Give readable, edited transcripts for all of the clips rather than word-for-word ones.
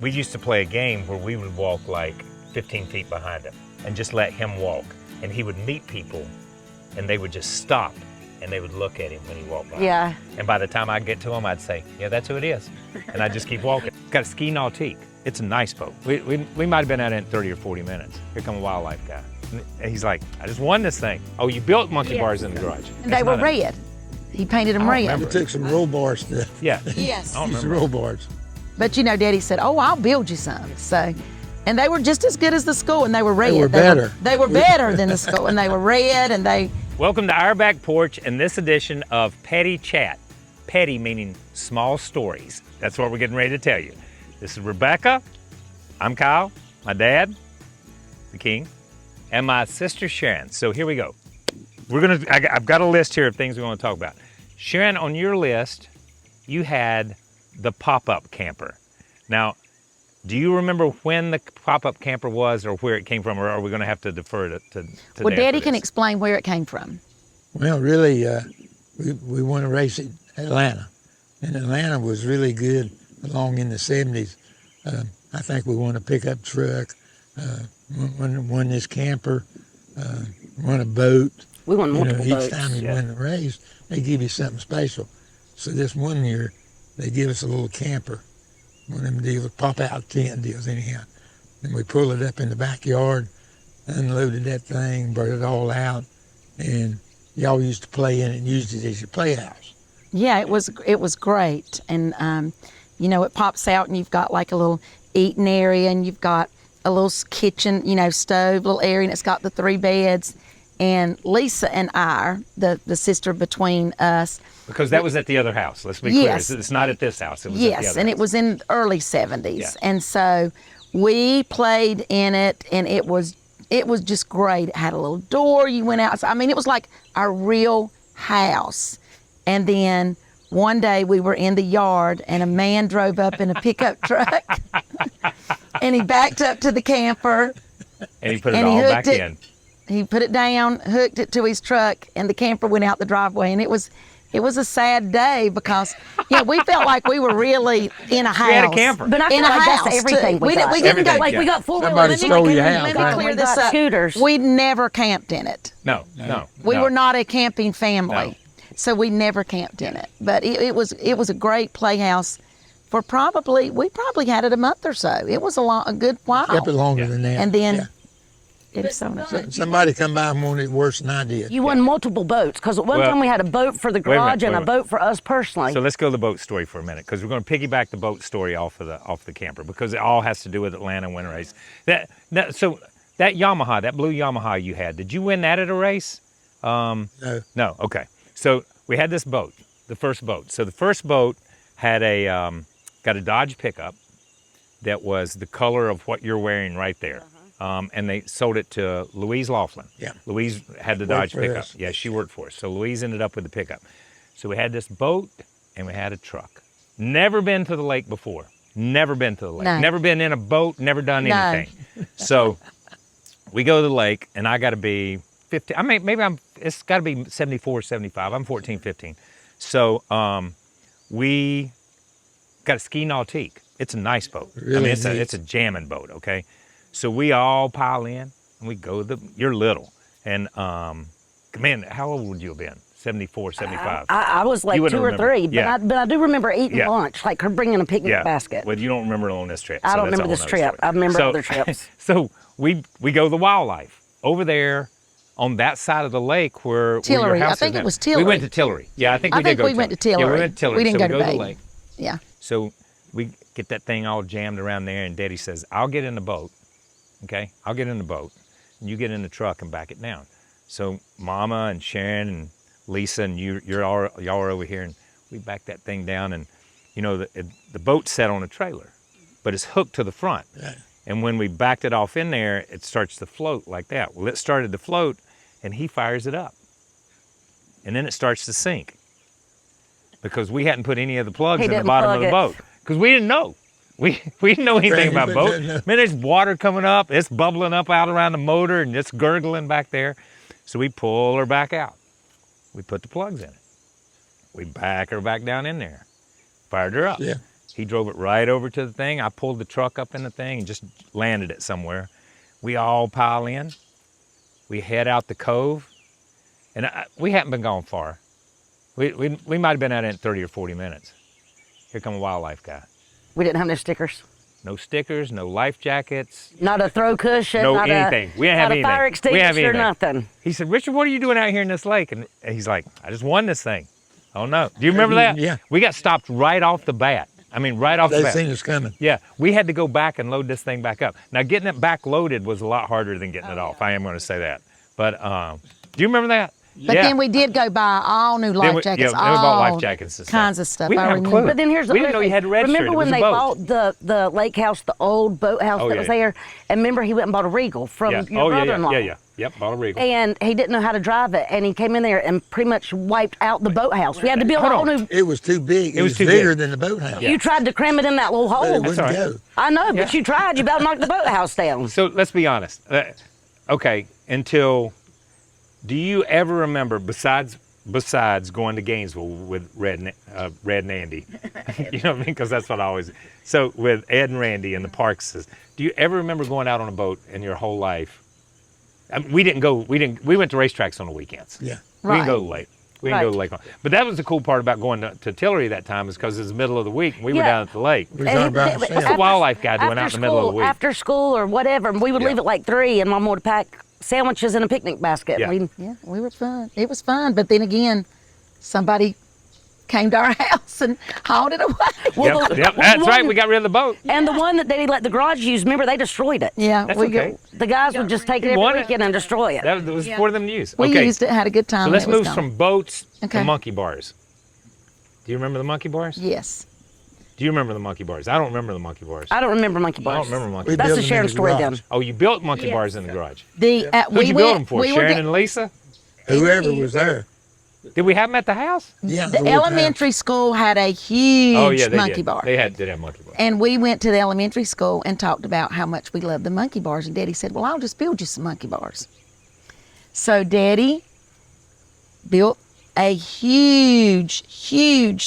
we used to play a game where we would walk like 15 feet behind him and just let him walk. And he would meet people and they would just stop and they would look at him when he walked by. Yeah. And by the time I'd get to him, I'd say, yeah, that's who it is. And I'd just keep walking. Got a ski nautique. It's a nice boat. We might have been out in 30 or 40 minutes. Here come a wildlife guy. And he's like, I just won this thing. Oh, you built monkey bars in the garage. And they were red. He painted them red. We took some roll bar stuff. Yeah. Yes. I don't Used remember. roll bars. But you know, Daddy said, oh, I'll build you some. So, and they were just as good as the school, and they were red. They were better. They were better than the school, and they were red, and they... Welcome to our back porch and this edition of Petty Chat. Petty meaning small stories. That's what we're getting ready to tell you. This is Rebecca. I'm Kyle, my dad, the king, and my sister Sharon. So here we go. I've got a list here of things we want to talk about. Sharon, on your list, you had the pop-up camper. Now, do you remember when the pop-up camper was or where it came from, or are we going to have to defer to Well, Dad Daddy for can this? explain where it came from. Well, really, we won a race at Atlanta. And Atlanta was really good along in the 70s. I think we won a pickup truck, won this camper, won a boat. We won multiple Each boats. time you win the race, they give you something special. So this one year, they give us a little camper. One of them deals, pop-out tent deals anyhow. And we pulled it up in the backyard, unloaded that thing, brought it all out, and y'all used to play in it and used it as your playhouse. Yeah, it was great. And, you know, it pops out and you've got like a little eating area and you've got a little kitchen, you know, stove, little area, and it's got the 3 beds. And Lisa and I, the sister between us. Because that was at the other house. Let's be clear. Yes. It's not at this house. It was at the Yes, other and house. it was in the early 70s. Yeah. And so we played in it, and it was just great. It had a little door. You went out. I mean, it was like our real house. And then one day we were in the yard, and a man drove up in a pickup truck, and he backed up to the camper. And he put it and he all hooked back it. in. He put it down, hooked it to his truck, and the camper went out the driveway. And it was a sad day because, yeah, we felt like we were really in a house. We had a camper. But I feel in a like house that's everything too. with us. We didn't Everything, go Like yeah. we got 4-wheelers. Somebody and stole we your can- house, Let Let me right? clear we this got up. Scooters. We never camped in it. No. We no. were not a camping family, No. so we never camped in it. But it was a great playhouse for we probably had it a month or so. It was a good while. Kept it longer than that. And then Yeah. it's so much. Somebody come by and wanted it worse than I did. You won multiple boats because at one Well, time we had a boat for the wait a minute, garage and wait a a minute. boat for us personally. So let's go to the boat story for a minute because we're going to piggyback the boat story off the camper because it all has to do with Atlanta winter race. So that Yamaha, that blue Yamaha you had, did you win that at a race? No. No. Okay. So we had this boat, the first boat. So the first boat had got a Dodge pickup that was the color of what you're wearing right there. And they sold it to Louise Laughlin. Yeah. Louise had the Worked Dodge for pickup. us. Yeah, she worked for us. So Louise ended up with the pickup. So we had this boat and we had a truck. Never been to the lake before. Never been to the lake. No. Never been in a boat, never done No. anything. So we go to the lake and I got to be 15. I mean, it's got to be 74, 75. I'm 14, 15. So we got a ski nautique. It's a nice boat. Really I mean, neat. it's a jamming boat, okay? So we all pile in and we go you're little. And man, how old would you have been? 74, 75. I was like You 2 wouldn't or remember. 3, but, Yeah. but I do remember eating Yeah. lunch, like her bringing a picnic Yeah. basket. Well, you don't remember on this trip. I so don't that's a remember whole this nother trip. story. I remember So- other trips. So we go to the wildlife over there on that side of the lake where Tillery. your I house think is it now. was Tillery. We went to Tillery. Yeah, I think we did go we went to Yeah, Tillery. we went to Tillery. We didn't so go we to go to the Bay. lake. Yeah. So we get that thing all jammed around there, and Daddy says, I'll get in the boat, okay? I'll get in the boat, and you get in the truck and back it down. So Mama and Sharon and Lisa and y'all are over here, and we back that thing down, and you know, the boat's set on a trailer, but it's hooked to the front. Right. And when we backed it off in there, it starts to float like that. Well, it started to float, and he fires it up. And then it starts to sink because we hadn't put any of the plugs He in the didn't bottom of plug the it. boat because we didn't know. We didn't know anything about Right, boat. no. Man, there's water coming up. It's bubbling up out around the motor and it's gurgling back there. So we pull her back out. We put the plugs in it. We back her back down in there. Fired her up. Yeah. He drove it right over to the thing. I pulled the truck up in the thing and just landed it somewhere. We all pile in. We head out the cove. And we hadn't been gone far. We might have been out in 30 or 40 minutes. Here come a wildlife guy. We didn't have no stickers. No stickers, no life jackets. Not a throw cushion. No not anything. We didn't have not anything. a fire We didn't have extinguisher, anything. nothing. He said, Richard, what are you doing out here in this lake? And he's like, I just won this thing. Oh, no. Do you remember that? Yeah. We got stopped right off the bat. I mean, right off the They bat. seen us coming. Yeah, we had to go back and load this thing back up. Now, getting it back loaded was a lot harder than getting it off. I am going to say that. But do you remember that? But then we did go buy all new life jackets. Yeah, then we bought life all jackets and stuff. kinds of stuff. We I didn't have a remember. clue. But then here's the We other didn't know thing. you had to register. Remember It when was a they boat. bought the lake house, the old boathouse Oh, that yeah, was yeah. there? And remember he went and bought a Regal from Yeah. your Oh, yeah, brother-in-law. yeah. Yep, bought a Regal. And he didn't know how to drive it, and he came in there and pretty much wiped out the boathouse. We had to build a whole new. It was too big. It was too bigger big. than the boathouse. You tried to cram it in that little But hole. it wouldn't all right. go. I know, but you tried. You about knocked the boathouse down. So let's be honest. Okay, do you ever remember, besides going to Gainesville with Red and Andy, you know what I mean? Because that's what I always. So with Ed and Randy in the parks, do you ever remember going out on a boat in your whole life? I mean, we went to racetracks on the weekends. Yeah. We didn't go to Right. the lake. We didn't go to the lake. But that was the cool part about going to Tillery that time, is because it was the middle of the week and we were Yeah. down at the lake. We was on by And ourselves. The wildlife guy doing out in the middle of the week. After school or whatever, we would Yeah. leave at like 3, and Mom would pack sandwiches in a picnic basket. Yeah. Yeah, we were fun. It was fun. But then again, somebody came to our house and hauled it away. Yep, that's right. We got rid of the boat. And the one that they let the garage use, remember, they destroyed it. Yeah, That's we okay. The guys would just take it every want it? weekend and destroy it. That was for them to use. we Okay. used it, had a good time. So let's and it was move gone. from boats Okay. to monkey bars. Do you remember the monkey bars? Yes. Do you remember the monkey bars? I don't remember the monkey bars. I don't remember monkey I bars. don't remember monkey We bars. That's built the them Sharon in the story garage. then. Oh, you built monkey bars in the garage. Who'd Who'd you build them for? Sharon and Lisa? Whoever was there. Did we have them at the house? Yeah. The whole elementary school had a huge Oh yeah, they monkey did. bar. They did have monkey bars. And we went to the elementary school and talked about how much we loved the monkey bars. And Daddy said, well, I'll just build you some monkey bars. So Daddy built a huge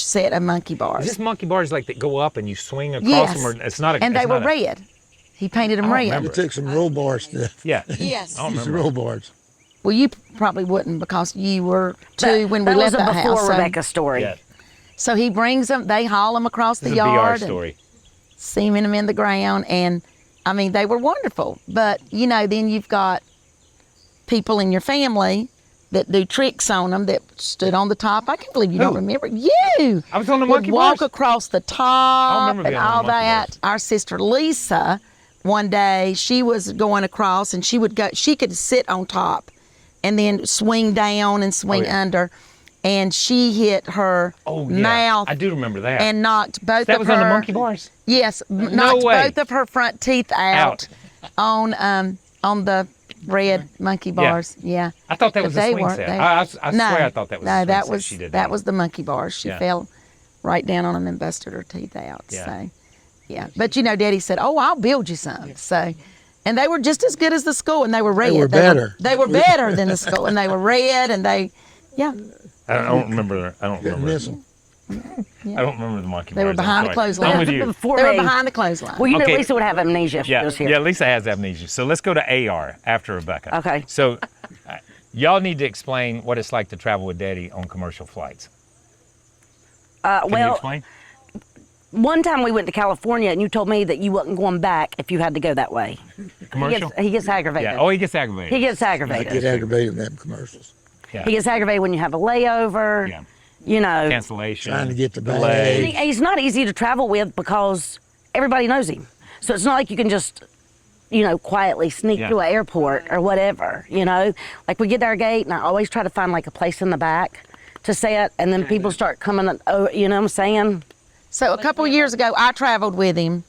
set of monkey bars. Is this monkey bars like that go up and you swing across Yes. them? Or it's not a. And it's they were not a- red. He painted them I don't red. remember. We took some roll bar stuff. Yeah. Yes. I don't Used remember. roll bars. Well, you probably wouldn't because you were two when we that left was a that before house. Rebecca story. Yeah. So he brings them, they haul them across This the is a BR yard and story. cement them in the ground. And I mean, they were wonderful. But, you know, then you've got people in your family that do tricks on them that stood on the top. I can't believe you don't Who? remember. You I was on the would monkey walk bars. across the top remember and being on all the monkey that. bars. Our sister Lisa, one day, she was going across and she could sit on top and then swing down and swing yeah. under. And she hit her Oh yeah. mouth I do remember that. and knocked both that of was her. on the monkey bars. Yes, knocked way. both of her front teeth out on the red monkey bars. Yeah. I thought that But was a they swing weren't. set. They- I No, swear I thought that was a no, swing that set was she did. that was the monkey bars. She Yeah. fell right down on them and busted her teeth out. Yeah. So, yeah. But you know, Daddy said, "Oh, I'll build you some." So, and they were just as good as the school, and they were red. were better. They were better than the school, and they were red, and yeah. I don't remember. I don't Couldn't remember. miss 'em. I don't remember the monkey They were bars. I'm behind the sorry. clothesline. I'm with you. Before They were me. behind the clothesline. Well, you know, Okay. Lisa would have amnesia if she Yeah, was here. yeah. Lisa has amnesia. So let's go to AR after Rebecca. Okay. So, y'all need to explain what it's like to travel with Daddy on commercial flights. Can you Well, explain? one time we went to California, and you told me that you wasn't going back if you had to go that way. Commercial. He gets aggravated. Yeah. Oh, he gets aggravated. He gets I aggravated. get aggravated with them commercials. Yeah. He gets aggravated when you have a layover. Yeah. You know, Cancellation. Trying to get the delay. bag. he's not easy to travel with because everybody knows him. So it's not like you can just, quietly sneak Yeah. to an airport or whatever, Like we get to our gate and I always try to find like a place in the back to sit, and then people start coming, you know what I'm saying? So a couple of years ago, I traveled with him.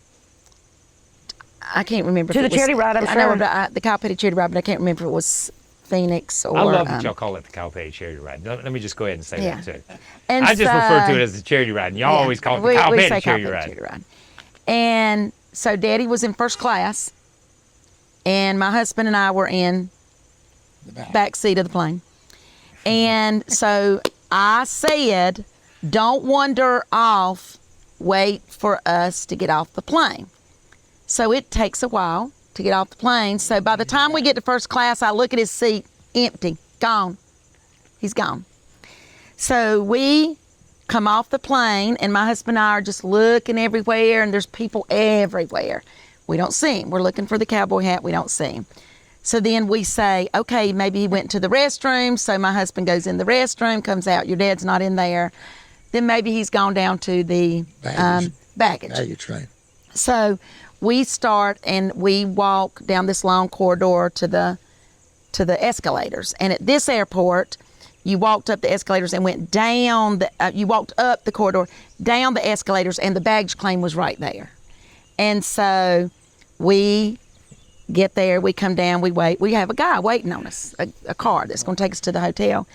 I can't remember. To if the it was- charity ride, I'm I know sure. about the Cowpatty charity ride, but I can't remember if it was Phoenix or. I love that y'all call it the Calpay Charity Ride. Let me just go ahead and say Yeah. that too. And I just so- refer to it as the charity ride, and y'all Yeah, always call it the we say Calpay Charity Cowpatty Ride. And so Daddy was in first class, and my husband and I were in The back seat of the plane. And so I said, don't wander off wait for us to get off the plane. So it takes a while to get off the plane. So by the time we get to first class, I look at his seat, empty, gone. He's gone. So we come off the plane, and my husband and I are just looking everywhere, and there's people everywhere. We don't see him. We're looking for the cowboy hat. We don't see him. So then we say, okay, maybe he went to the restroom. So my husband goes in the restroom, comes out, your dad's not in there. Then maybe he's gone down to the baggage train. So we start and we walk down this long corridor to the escalators. And at this airport, you walked up the escalators and went down you walked up the corridor, down the escalators, and the baggage claim was right there. And so we get there, we come down, we wait. We have a guy waiting on us, a car that's going to take us to the hotel.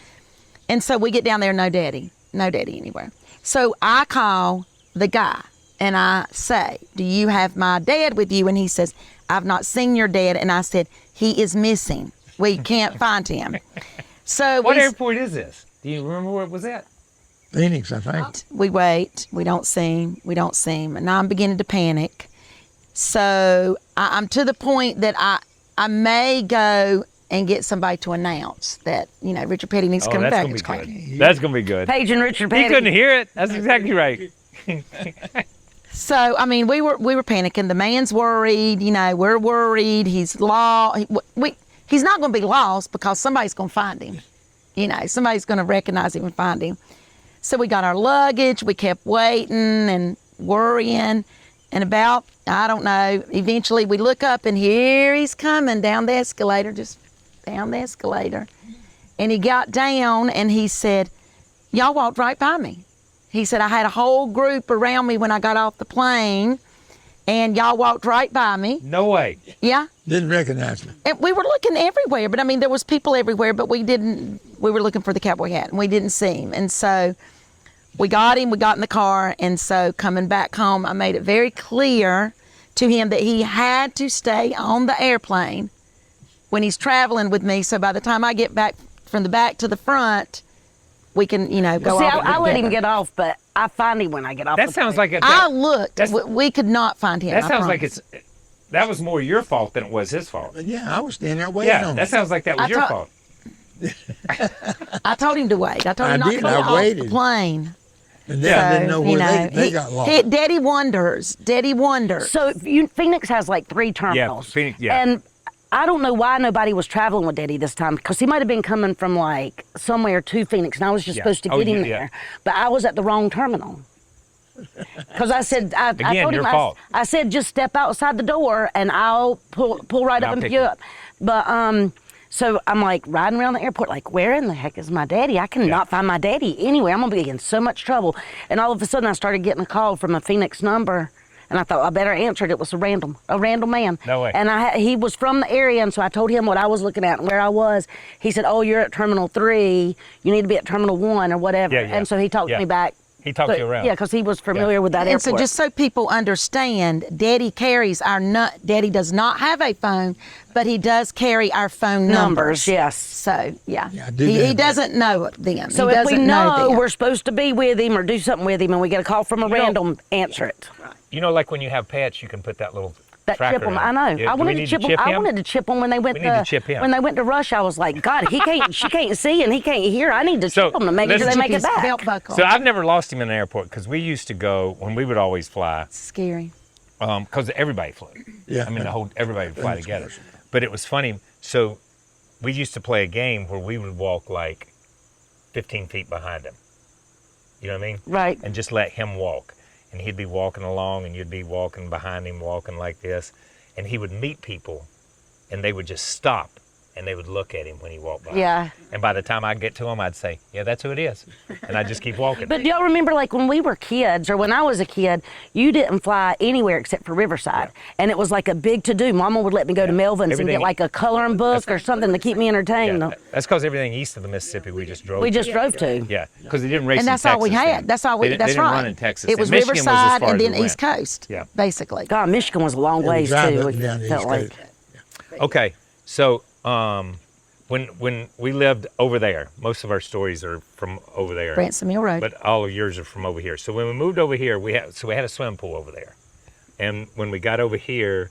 And so we get down there, no daddy anywhere. So I call the guy and I say, do you have my dad with you? And he says, I've not seen your dad. And I said, he is missing. We can't find him. So what airport is this? Do you remember where it was at? Phoenix, I think. We wait. We don't see him. And now I'm beginning to panic. So I'm to the point that I may go and get somebody to announce that, Richard Petty needs to come back. That's going to be good. That's going to be good. Paige and Richard Petty. He couldn't hear it. That's exactly right. So, we were panicking. The man's worried. We're worried. He's lost. He's not going to be lost because somebody's going to find him. Somebody's going to recognize him and find him. So we got our luggage. We kept waiting and worrying. And about, I don't know, eventually we look up and here he's coming down the escalator, just down the escalator. And he got down and he said, y'all walked right by me. He said, I had a whole group around me when I got off the plane and y'all walked right by me. No way. Yeah. Didn't recognize me. And we were looking everywhere, but there was people everywhere, but we were looking for the cowboy hat and we didn't see him. And so we got him, we got in the car, and so coming back home, I made it very clear to him that he had to stay on the airplane when he's traveling with me, so by the time I get back from the back to the front, we can, go See, off. I let him get off, but I find him when I get off That the sounds plane. like I looked. We could not find him. That sounds like that was more your fault than it was his fault. But yeah, I was standing there waiting on him. That sounds like that was your fault. I told him to wait. I told him not to get off the plane. And then I didn't know where they got lost. Daddy wonders. So Phoenix has like 3 terminals. Yeah, Phoenix, yeah. And I don't know why nobody was traveling with Daddy this time, because he might have been coming from like somewhere to Phoenix, and I was just supposed to get him there. But I was at the wrong terminal. Because I said, I told him, fault. I said, just step outside the door and I'll pull right up and pick you up. But so I'm like riding around the airport, like, where in the heck is my daddy? I cannot find my daddy anywhere. I'm gonna be in so much trouble. And all of a sudden I started getting a call from a Phoenix number, and I thought I better answer it. It was a random man. No way. And he was from the area, and so I told him what I was looking at and where I was. He said, oh, you're at Terminal 3. You need to be at Terminal 1 or whatever. Yeah. And so he talked me back. He talked you around. Yeah, because he was familiar with that airport. And so just so people understand, Daddy carries Daddy does not have a phone, but he does carry our phone numbers. Yes. So, yeah he doesn't know them. So he if we doesn't know them. we're supposed to be with him or do something with him and we get a call from a random, answer it. Like when you have pets, you can put that little tracker chip him. in. I know. Yeah, I wanted to chip him. I wanted to chip him when they went when they went to Rush. I was like, God, she can't see and he can't hear. I need to chip him to make sure they make it back. Belt buckle. So I've never lost him in an airport, because we used to go when we would always fly. It's scary. Because everybody flew. Yeah. Everybody would fly together. But it was funny. So we used to play a game where we would walk like 15 feet behind him. You know what I mean? Right. And just let him walk. And he'd be walking along and you'd be walking behind him, walking like this. And he would meet people and they would just stop and they would look at him when he walked by. Yeah. And by the time I'd get to him, I'd say, yeah, that's who it is. And I'd just keep walking. But do y'all remember, like, when we were kids, or when I was a kid, you didn't fly anywhere except for Riverside. Yeah. And it was like a big to-do. Mama would let me go to Melvin's and get like a coloring book or something to keep me entertained. Yeah, that's because everything east of the Mississippi we just drove to. Yeah, because they didn't race and in that's Texas. all we had. Then. That's all we. They That's didn't right. run in Texas. It was Michigan Riverside was as far and then as we East went. Coast. Yeah. Basically. God, Michigan was a long ways too. Down It felt like. Okay, so when we lived over there, most of our stories are from over there. Branson Mill Road. But all of yours are from over here. So when we moved over here, we had a swimming pool over there. And when we got over here,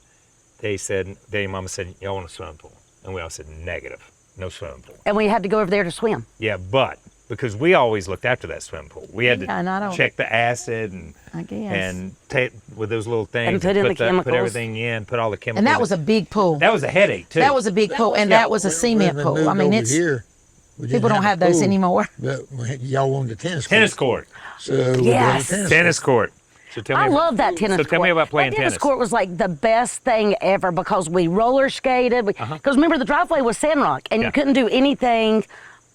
Daddy and Mama said, y'all want a swimming pool? And we all said, negative, no swimming pool. And we had to go over there to swim. Yeah, but because we always looked after that swimming pool. We had to check the acid and I guess. and take with those little things And put in the chemicals. put everything in, put all the chemicals. And that was a big pool. That was a headache too. That was a big pool, and that was a cement When we pool. I moved mean, over it's here, we didn't people don't have a those pool, anymore. But y'all wanted a tennis court. tennis court. So we Yes. built a Tennis court. So tell me I about- love that tennis So court. tell me about playing that tennis. court was like the best thing ever because we roller skated. Because remember, the driveway was sandrock, and Yeah. you couldn't do anything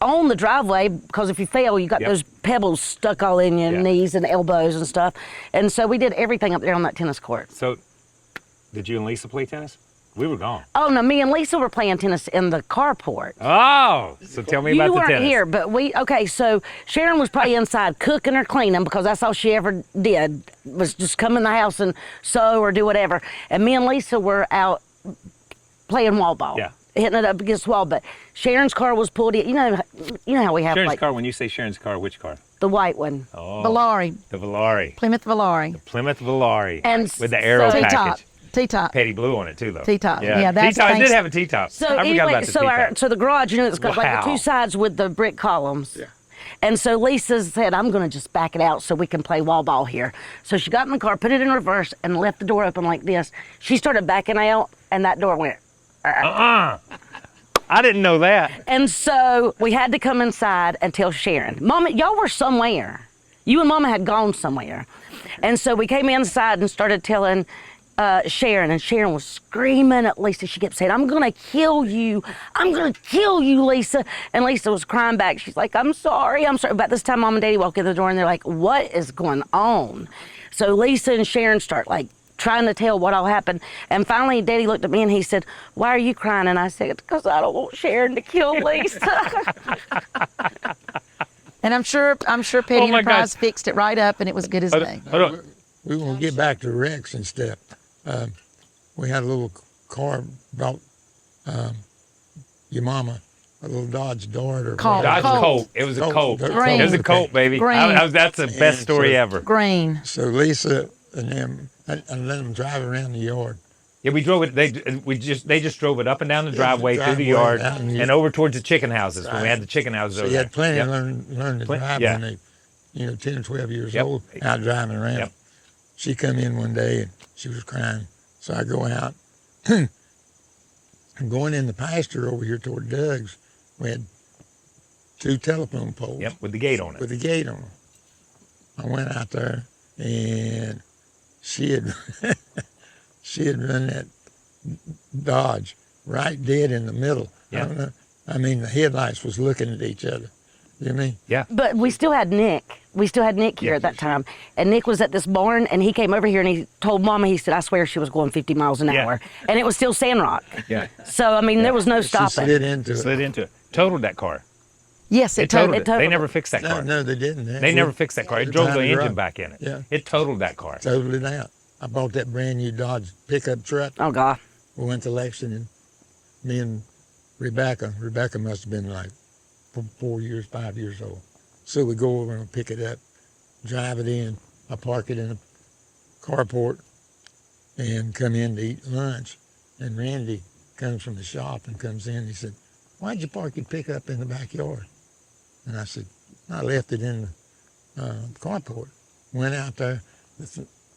on the driveway because if you fell, you got Yep. those pebbles stuck all in your Yeah. knees and elbows and stuff. And so we did everything up there on that tennis court. So, did you and Lisa play tennis? We were gone. Oh no, me and Lisa were playing tennis in the carport. Oh, so tell me You about the weren't tennis. here, but so Sharon was probably inside cooking or cleaning because that's all she ever did was just come in the house and sew or do whatever. And me and Lisa were out playing wall ball, Yeah. hitting it up against the wall. But Sharon's car was pulled in. You know how we have Sharon's like car. When you say Sharon's car, which car? the white one. Oh, Valari, the Valari, Plymouth Valari. Plymouth Valari, And with the aero so- T-top. package. T-top. Petty blue on it too, though. T-top. Yeah, that's T-top. It did thanks- have a T-top. So I forgot anyway, about the so T-top. the garage, it's got like the Wow. two sides with the brick columns. Yeah. And so Lisa said, I'm going to just back it out so we can play wall ball here. So she got in the car, put it in reverse, and left the door open like this. She started backing out, and that door went. I didn't know that. And so we had to come inside and tell Sharon, Mama, y'all were somewhere. You and Mama had gone somewhere. And so we came inside and started telling Sharon, and Sharon was screaming at Lisa. She kept saying, I'm going to kill you. I'm going to kill you, Lisa. And Lisa was crying back. She's like, I'm sorry. I'm sorry. About this time, Mom and Daddy walk in the door, and they're like, what is going on? So Lisa and Sharon start like trying to tell what all happened. And finally, Daddy looked at me and he said, why are you crying? And I said, because I don't want Sharon to kill Lisa. And I'm sure Petty Oh my Enterprise gosh. fixed it right up, and it was good as new. Hold on. We want to get back to wrecks and stuff. We had a little car brought your mama a little Dodge Dart or Colt. Dodge Colt. Colt. It was a Colt. Colt. Green. It was a Colt, baby. Green. That's the best story so- ever. Green. So Lisa and them, I let them drive around the yard. Yeah, we drove it. They just drove it up and down the driveway through the driveway yard out and and over towards the chicken houses when we had the chicken houses So over you there. had plenty Yep. to learn to drive yeah. when they, 10 or 12 years Yep. old, out driving around. Yep. She come in one day and she was crying. So I go out. I'm going in the pasture over here toward Doug's. We had 2 telephone poles. Yep, with the gate on it. With the gate on them. I went out there and she had run that Dodge right dead in the middle. Yeah. I don't know. I mean, the headlights was looking at each other. You know what I mean? Yeah. But we still had Nick. We still had Nick here Yeah. at that time. And Nick was at this barn, and he came over here and he told Mama, he said, I swear she was going 50 miles an Yeah. hour. And it was still sandrock. Yeah. So, I mean, there was no She stopping. slid into it. Slid into it. Totaled that car. Yes, It totaled totally. it. They totaled never it. fixed that No, car. no, they didn't. They never fixed that car. It drove the Time to engine drive. back in it. Yeah. It totaled that car. Totaled it out. I bought that brand new Dodge pickup truck. Oh, God. We went to Lexington. Me and Rebecca must have been like 5 years old. So we go over and pick it up, drive it in. I park it in a carport and come in to eat lunch. And Randy comes from the shop and comes in. He said, why'd you park your pickup in the backyard? And I said, I left it in the carport. Went out there.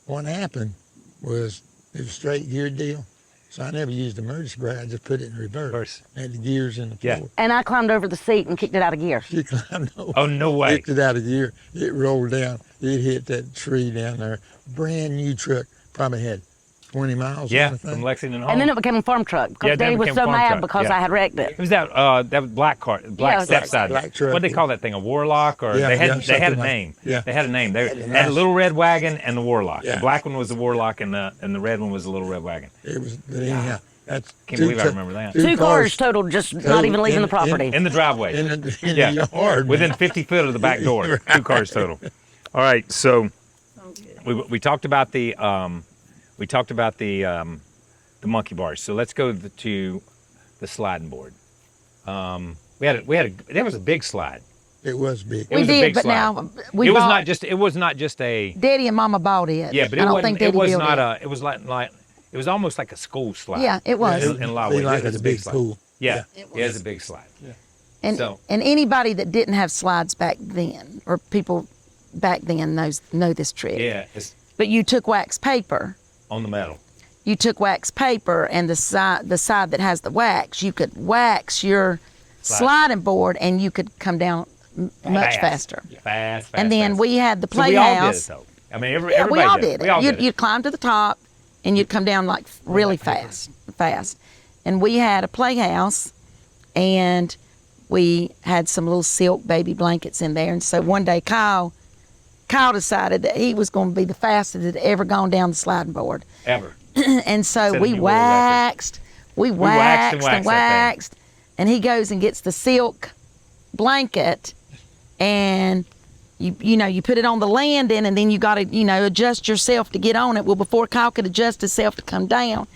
What happened was it was a straight gear deal. So I never used emergency brake. I just put it in reverse. Had the gears in the Yeah. floor. And I climbed over the seat and kicked it out of gear. She climbed over. Oh, no way. Kicked it out of gear. It rolled down. It hit that tree down there. Brand new truck. Probably had 20 miles. Yeah, on the thing. from Lexington home. And then it became a farm truck because Yeah, then it Daddy was became so farm mad truck. because Yeah. I had wrecked it. It was that black car, black Yeah, step black- side. black truck, What they yeah. call that thing? A Warlock? Or Yeah, they had yeah, they had a something like- name. yeah. They had a name. They had a nice- little red wagon and the Warlock. Yeah. The black one was the Warlock and the red one was the little red wagon. It was, but anyhow, that's Can't believe I remember that. Two cars totaled, just not even leaving the property. In the driveway. in the Yeah. yard. Within 50 foot of the back door. Right. 2 cars total. All right, so we talked about the monkey bars. So let's go to the sliding board. There was a big slide. It was big. It was a did, big but slide. now we It was bought. not just a. Daddy and Mama bought it. Yeah, but I don't think Daddy it was built not it. a. It was like it was almost like a school slide. Yeah, it was. In a lot of ways, Like it was a big slide. pool. Yeah, It it was was. a big slide. Yeah. And So- and anybody that didn't have slides back then, or people back then know this trick. Yeah, it's But you took wax paper. on the metal. You took wax paper, and the side that has the wax, you could wax your sliding board, and you could come down much faster. Fast. And then fast. we had the So we all did it playhouse. though. I mean, Yeah, everybody we all did it. did We all it. did it. You'd climb to the top, and you'd come down like really fast. And we had a playhouse, and we had some little silk baby blankets in there. And so one day, Kyle decided that he was going to be the fastest that had ever gone down the sliding board. Ever. And so Set a we new world record. waxed, we waxed and waxed and waxed that waxed, and he goes and gets the silk blanket, and you put it on the landing, and then you got to adjust yourself to get on it. Well, before Kyle could adjust himself to come down,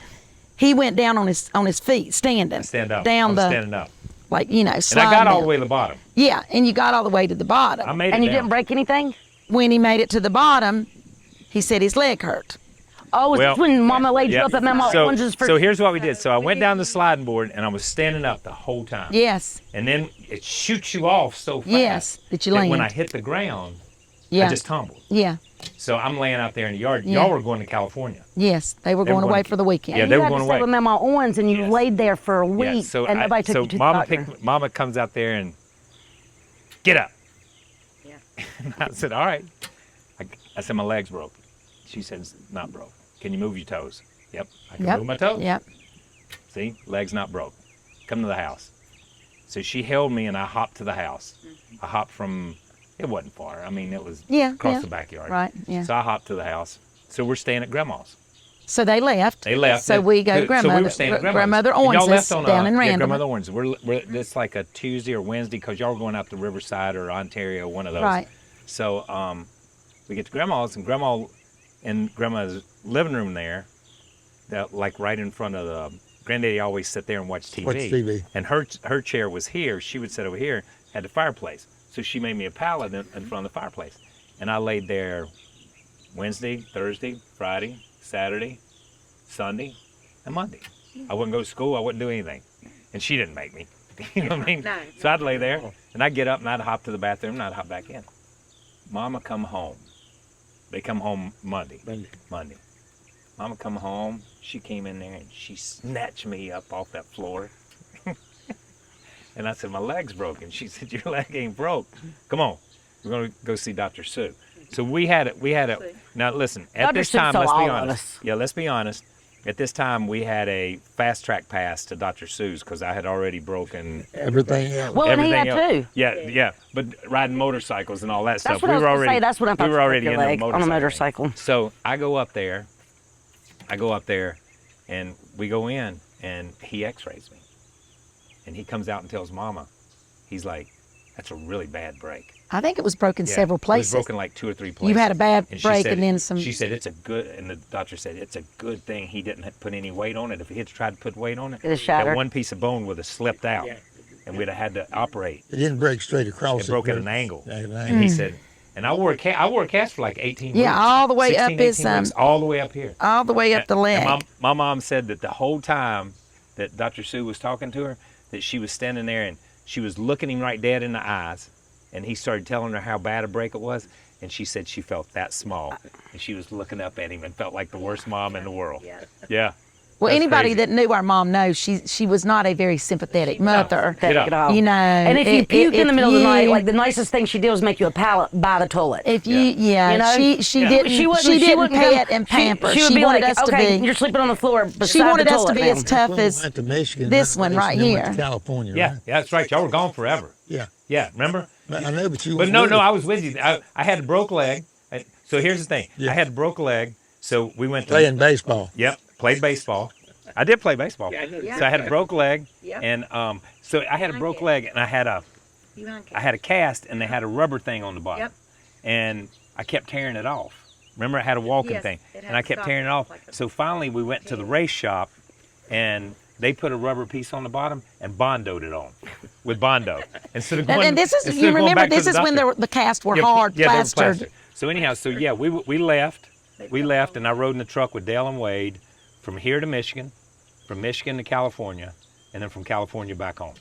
he went down on his feet, standing. Stand up. Down I'm the standing up. like And I sliding got all down. the way to the bottom. Yeah, and you got all the way to the bottom. I made it And you down. didn't break anything? When he made it to the bottom, he said his leg hurt. Oh, was Well, this when Mama laid you up at Mama Orange's for? So here's what we did. So I went down the sliding board and I was standing up the whole time. Yes, And then it shoots you off so fast. Yes, that you when land. I hit the ground, yeah, I just tumbled. yeah, So I'm laying out there in the yard. Yeah. Y'all were going to California. yes. They were They were going away going to- for the weekend. Yeah, you they were had going to stay away. with Mama Owens, and you Yes. laid there for a week, Yeah, so and nobody took so you to Mama the doctor. Mama comes out there and get up. Yeah. And I said, all right. I said, my leg's broke. She said, it's not broke. Can you move your toes? Yep, I can Yep. move my toes. Yep. See, leg's not broke. Come to the house. So she held me and I hopped to the house. I hopped from, it wasn't far. I mean, it was Yeah, across yeah. the backyard. Right, yeah. So I hopped to the house. So we're staying at Grandma's. So they left. They left. So we go to So grandmother. we were staying at Grandmother And y'all Owens left on down in yeah, Randall. Grandmother Owens. We're it's like a Tuesday or Wednesday because y'all were going out to Riverside or Ontario, one of those. Right. So we get to Grandma's and Grandma's living room there, that like right in front of the Granddaddy always sit there and watch TV. Watch TV. And her chair was here. She would sit over here, had the fireplace. So she made me a pallet in front of the fireplace. And I laid there Wednesday, Thursday, Friday, Saturday, Sunday, and Monday. I wouldn't go to school. I wouldn't do anything. And she didn't make me. You know what I mean? No. So I'd lay there, and I'd get up, and I'd hop to the bathroom, and I'd hop back in. Mama come home. They come home Monday. Mama come home. She came in there, and she snatched me up off that floor. And I said, my leg's broken. She said, your leg ain't broke. Come on. We're going to go see Dr. Sue. So we had it. Now listen, at Dr. this Sue time, saw let's be all of honest. us. Yeah, let's be honest. At this time, we had a fast track pass to Dr. Sue's because I had already broken Everything else. Well, and he everything had else. too. Yeah. But riding motorcycles and all that stuff. That's what I was gonna say. That's when I thought we were you already broke in your the leg on a motorcycle. thing. So I go up there, and we go in, and he X-rays me, and he comes out and tells Mama, he's like, "That's a really bad break." I think it was broken Yeah, several places. It was broken like 2 or 3 places. You had a bad she break said- and then some. She said it's a good, and the doctor said it's a good thing he didn't put any weight on it. If he had tried to put weight on it, It'd have shattered. that one piece of bone would have slipped out, and we'd have had to operate. It didn't break straight across. It broke at an angle. At an And angle. he said, and I wore a cast for like 18 Yeah, weeks. all the way 16, up his, 18 weeks, all the way up here. all the way up the leg. And my mom said that the whole time that Dr. Sue was talking to her, that she was standing there and she was looking him right dead in the eyes, and he started telling her how bad a break it was, and she said she felt that small, and she was looking up at him and felt like the worst mom in the world. Yeah. Well, That's anybody crazy. that knew our mom knows she was not a very sympathetic mother. Get up. Take it off. You know, And if you if- puke in the if middle of the night, you- like the nicest thing she did was make you a pallet by the toilet. If you, Yeah. You know? she Yeah. didn't She didn't wouldn't pet come- and pamper. She would be wanted like, us okay, to be. you're sleeping on the floor beside She wanted the us to toilet be now. as tough When we as went to Michigan, this one right then went here. to California, Yeah, right? that's right. Y'all were gone forever. Yeah. Yeah, remember? But I know, but you. But weren't no, with no, us. I was with you. I had a broke leg. So here's the thing. Yeah. I had a broke leg, so we went to Playing baseball. Yep, played baseball. I did play baseball. So I had a broke leg, and so I had a broke leg, and I had a cast, and they had a rubber thing on the bottom, and I kept tearing it off. Remember, I had a walking thing, and I kept tearing it off. So finally, we went to the race shop, and they put a rubber piece on the bottom and bondoed it on with Bondo. Instead of going, And this is, instead you of going remember, back to this is when doctor. the casts were Yeah, hard, yeah, they were plastered. plastered. So anyhow, so yeah, we left. We left, and I rode in the truck with Dale and Wade from here to Michigan, from Michigan to California, and then from California back home.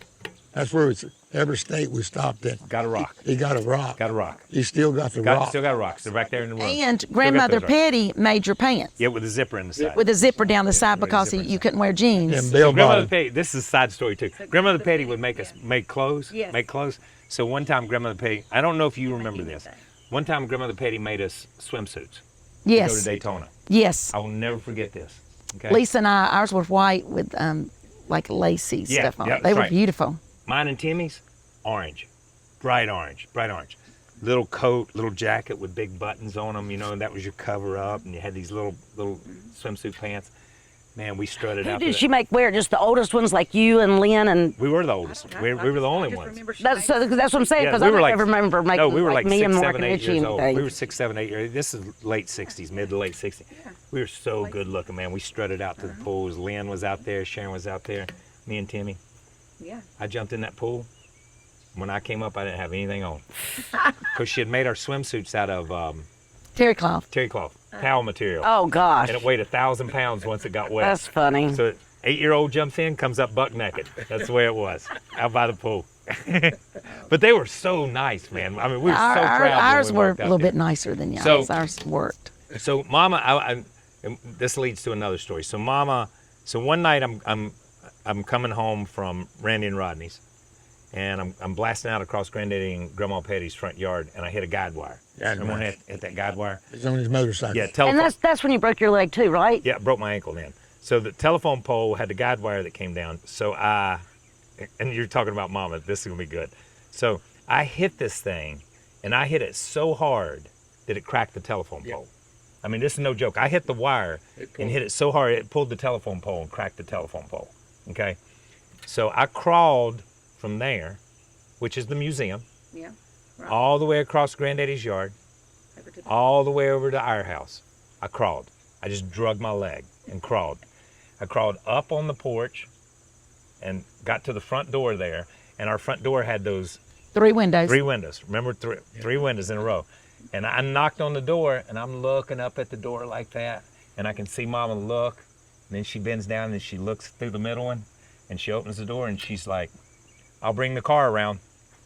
That's where every state we stopped in. Got a rock. He got a rock. Got a rock. He still got the rock. Still got rocks. They're back there in the room. And Still got Grandmother those rocks. Petty made your pants Yeah, with a zipper in the side. with a zipper down the side with a because zipper in the you side. couldn't wear jeans. And So Bill Grandmother bought Petty, this is a side story too. Grandmother Petty would make us make clothes, Yes. make clothes. So one time Grandmother Petty, I don't know if you remember this. One time Grandmother Petty made us swimsuits to go to Yes, Daytona. yes. I will never forget this. Okay. Lisa and I, ours was white with like lacy Yeah, stuff on yeah, it. They that's were right. beautiful. Mine and Timmy's, orange, bright orange, bright orange. Little coat, little jacket with big buttons on them, you know, and that was your cover up. And you had these little swimsuit pants. Man, we strutted Who out. did she make wear? Just the oldest ones like you and Lynn and. We were the oldest. We were the only ones. That's what I'm saying, Yeah, because we I were don't like, ever remember making no, we were like me 6, and Mark 7, and 8 Richie years and old. anything. We were 6, 7, 8 years. This is late 60s, mid to late 60s. We were so good looking, man. We strutted out to the pools. Lynn was out there. Sharon was out there. Me and Timmy. Yeah. I jumped in that pool. When I came up, I didn't have anything on. Because she had made our swimsuits out of Terry cloth. terry cloth, towel material. Oh gosh, And it weighed 1,000 pounds once it got wet. that's funny. So 8-year-old jumps in, comes up buck naked. That's the way it was, out by the pool. But they were so nice, man. I mean, we were so proud. when Ours we were walked a out little there. bit nicer than y'all's. So- Ours worked. So Mama, and this leads to another story. So Mama, so one night I'm coming home from Randy and Rodney's, and I'm blasting out across Granddaddy and Grandma Petty's front yard, and I hit a guide wire. Guide Someone wire. hit that guide wire. He's on his motorcycle. Yeah, And telephone. that's when you broke your leg too, right? Yeah, broke my ankle then. So the telephone pole had the guide wire that came down. So and you're talking about Mama, this is gonna be good. So I hit this thing, and I hit it so hard that it cracked the telephone pole. I mean, this is no joke. I hit the wire and hit it so hard it pulled the telephone pole and cracked the telephone pole. Okay, so I crawled from there, which is the museum, Yeah. all the way across Granddaddy's yard, all the way over to our house. I crawled. I just drug my leg and crawled. I crawled up on the porch and got to the front door there. And our front door had those 3 windows. 3 windows. Remember, three windows in a row. And I knocked on the door, and I'm looking up at the door like that. And I can see Mama look. And then she bends down and she looks through the middle one. And she opens the door and she's like, I'll bring the car around.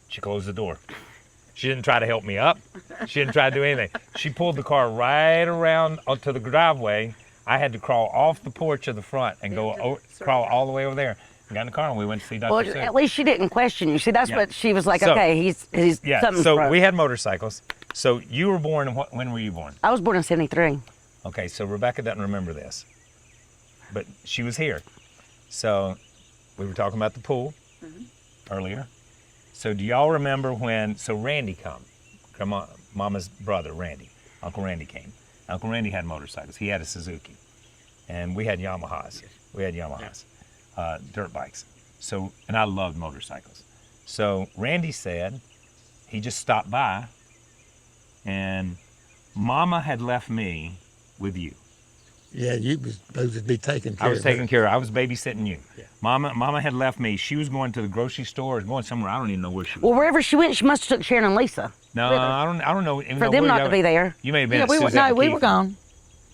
She closed the door. She didn't try to help me up. She didn't try to do anything. She pulled the car right around onto the driveway. I had to crawl off the porch of the front and crawl all the way over there. And got in the car and we went to see Dr. Well, Sue. at least she didn't question you. See, that's Yeah. what she was like. So- Okay, he's Yeah, something's so broke. we had motorcycles. So you were born, when were you born? I was born in '73. Okay, so Rebecca doesn't remember this, but she was here. So we were talking about the pool earlier. So do y'all remember so Randy come, Mama's brother, Randy, Uncle Randy came. Uncle Randy had motorcycles. He had a Suzuki, and we had Yamahas. Dirt bikes. So, and I loved motorcycles. So Randy said he just stopped by, and Mama had left me with you. Yeah, you was supposed to be taking care I was of her. taking care of. I was babysitting you. Yeah. Mama had left me. She was going to the grocery store, or going somewhere. I don't even know where she was. Well, wherever she went, she must have took Sharon and Lisa. No, with her. I don't know. Even For know them where not y'all- to be there. You may have been. Yeah, at we were, Suzette no, we McKeith. were gone.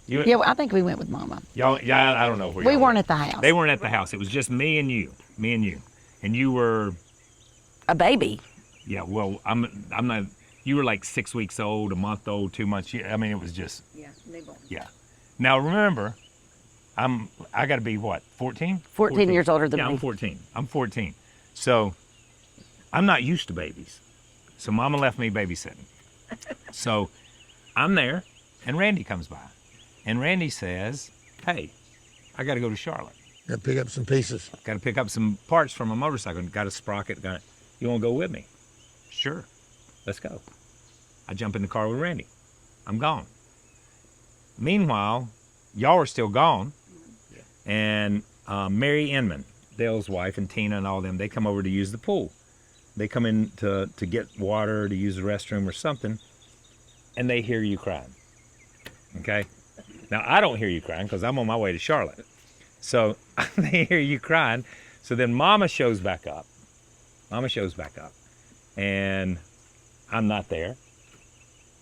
You, Yeah, I think we went with Mama. y'all. Yeah, I don't know where We y'all weren't were. at the house. They weren't at the house. It was just me and you, and you were. A baby. Yeah, well, I'm not. You were like 6 weeks old, a month old, 2 months. I mean, it was just. Yeah. Newborn. Yeah. Now remember, I got to be what, 14? 14 years older than Yeah, me. I'm 14. So I'm not used to babies. So Mama left me babysitting. So I'm there, and Randy comes by. And Randy says, hey, I got to go to Charlotte. Got to pick up some pieces. Got to pick up some parts from a motorcycle. Got a sprocket. You want to go with me? Sure. Let's go. I jump in the car with Randy. I'm gone. Meanwhile, y'all are still gone. And Mary Inman, Dale's wife, and Tina and all them, they come over to use the pool. They come in to get water, to use the restroom or something, and they hear you crying. Okay? Now, I don't hear you crying because I'm on my way to Charlotte. So they hear you crying. So then Mama shows back up. And I'm not there.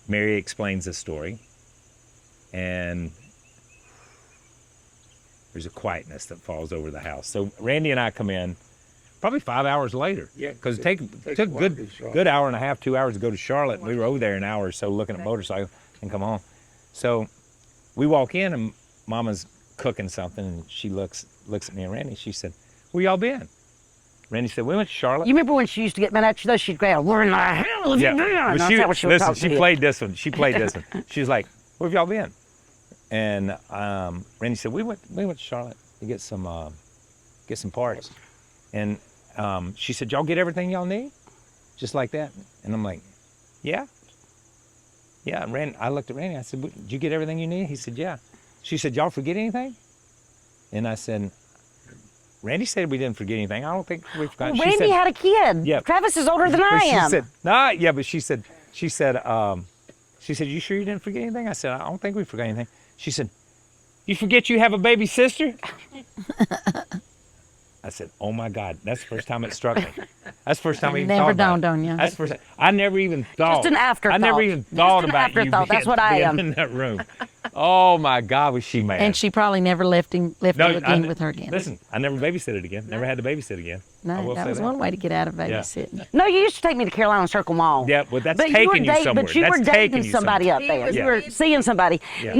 Mary explains the story. And there's a quietness that falls over the house. So Randy and I come in probably 5 hours later. Yeah, Because it took a good hour and a half, 2 hours to go to Charlotte. We were over there an hour or so looking at motorcycles and come home. So we walk in and Mama's cooking something and she looks at me and Randy. She said, "Where y'all been?" Randy said, "We went to Charlotte." You remember when she used to get mad at you though? She'd go, "Where in the hell have you been?" But That's how she would listen, talk to she you. played this one. She was like, "Where have y'all been?" And Randy said, "We went to Charlotte to get some parts." And she said, "Y'all get everything y'all need?" Just like that. And I'm like, "Yeah." Yeah, and I looked at Randy. I said, "Did you get everything you need?" He said, "Yeah." She said, "Y'all forget anything?" And I said, "Randy said we didn't forget anything. I don't think we forgot." Well, Randy had a kid. Yeah. Travis is older than I am. She said, "Nah, yeah," but she said, "You sure you didn't forget anything?" I said, "I don't think we forgot anything." She said, "You forget you have a baby sister?" I said, "Oh my God, that's the first time it struck me. That's the first time I even Never thought about dawned it. on you. That's the first time. I never even thought. Just an afterthought. I never even Just thought an about you afterthought. That's what I being am. in that room. Oh my God, was she mad? And she probably never left you again with her again. Listen, I never babysitted again. Never had to babysit again. I No, will that say was one way to get out of babysitting. No, you used to take me to Carolina Circle Mall. Yeah, well, that's But taking you somewhere. But you That's were taking dating you somebody somewhere. up there. Yeah. You were seeing somebody. Yeah.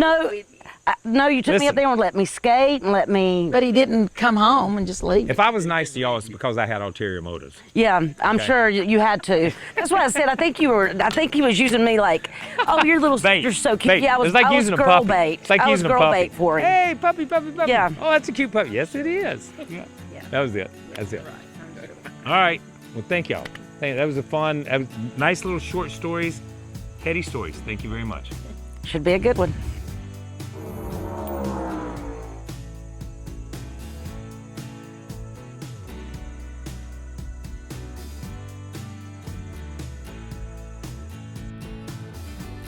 No, you took me Listen. up there and let me skate and let me. But he didn't come home and just leave. If I was nice to y'all, it's because I had ulterior motives. Yeah, I'm Okay. sure you had to. That's why I said I think he was using me like, oh, your little Bait. sister's so cute. Bait. Yeah, I was, It's like I was using a girl puppy. bait. It's like I was using a girl puppy. bait for him. Hey, puppy. Yeah. Oh, that's a cute puppy. Yes, it is. Yeah. That was it. That's it. All right. Well, thank y'all. That was nice little short stories, petty stories. Thank you very much. Should be a good one.